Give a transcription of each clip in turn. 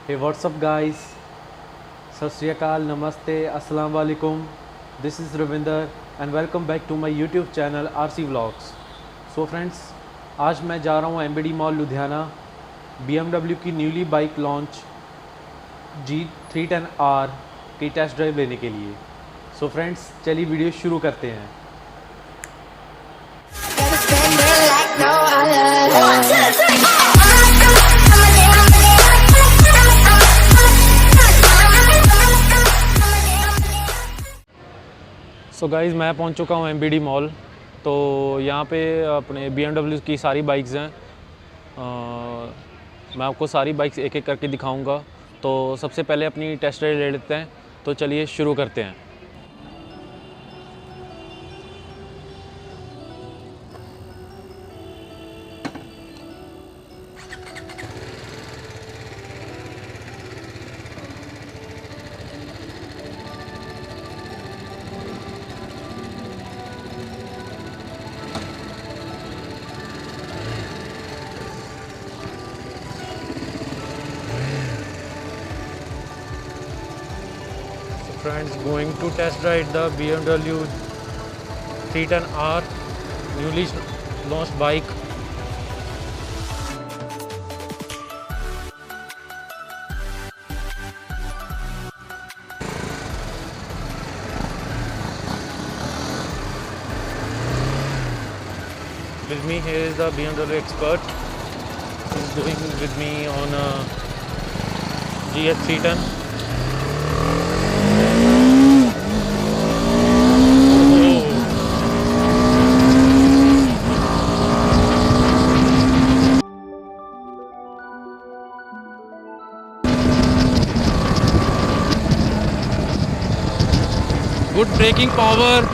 Hey, what's up guys? Sat Shri Akal, Namaste, Assalamu Alaikum. This is Ravinder and welcome back to my YouTube channel RC Vlogs. So friends, आज मैं जा रहा हूँ MBD mall Ludhiana BMW की newly bike launch G310R की test drive लेने के लिए। सो फ्रेंड्स, चलिए वीडियो शुरू करते हैं। सो गाइज़, मैं पहुंच चुका हूं MBD मॉल। तो यहाँ पे अपने BMW की सारी बाइक्स हैं। मैं आपको सारी बाइक्स एक एक करके दिखाऊंगा। तो सबसे पहले अपनी टेस्ट ड्राइव ले लेते हैं। तो चलिए शुरू करते हैं। Friends, going to test ride the BMW G310R newly launched bike. With me here is the BMW expert. He's going with me on a GH310. Good braking power.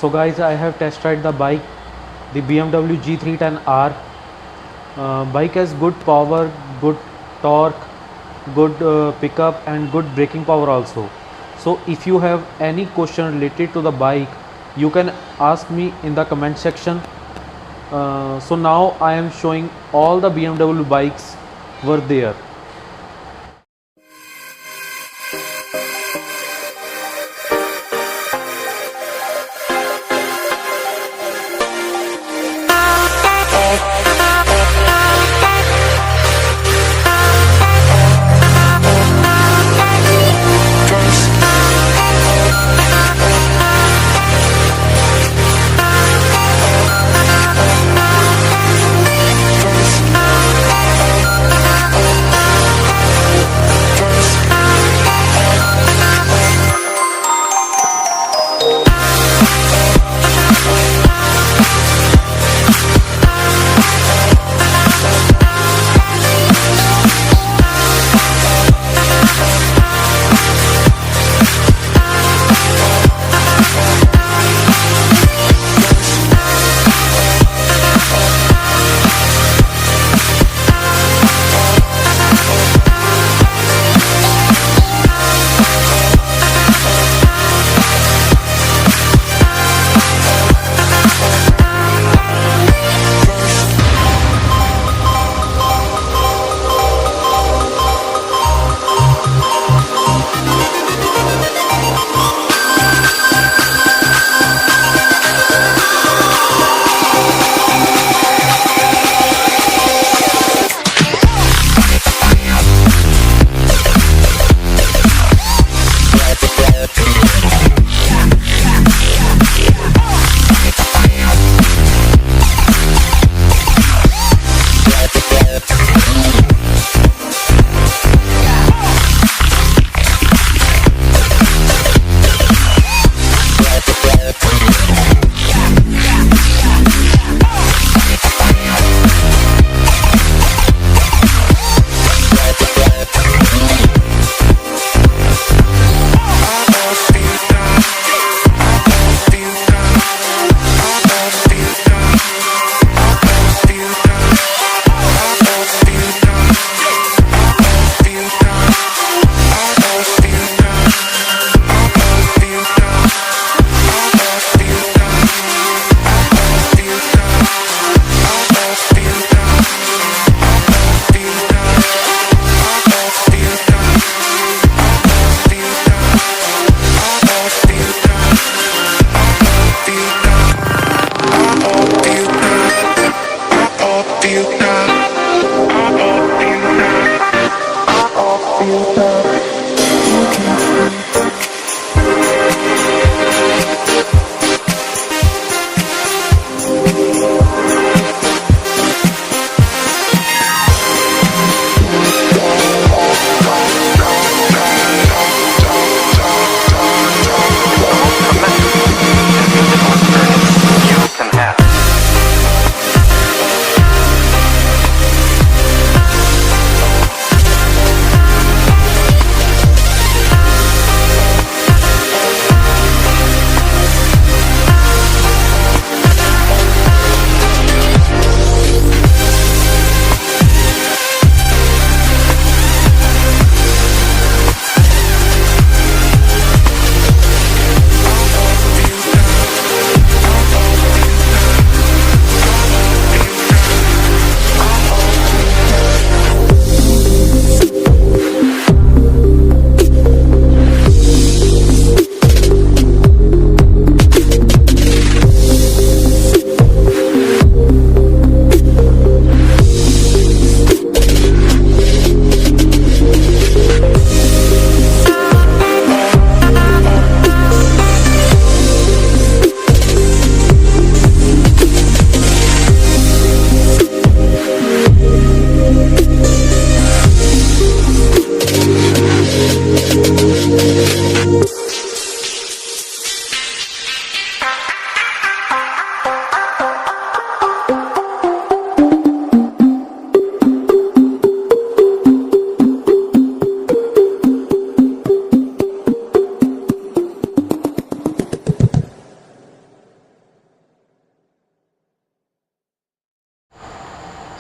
So guys, I have test ride the bike, the BMW G310R. Bike has good power, good torque, good pickup and good braking power also. So if you have any question related to the bike, you can ask me in the comment section. So now I am showing all the BMW bikes were there.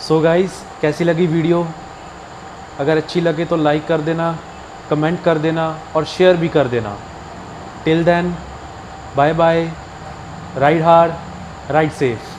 So guys, कैसी लगी video? अगर अच्छी लगे तो like कर देना, comment कर देना और शेयर भी कर देना। Till then, bye bye, ride hard, ride safe.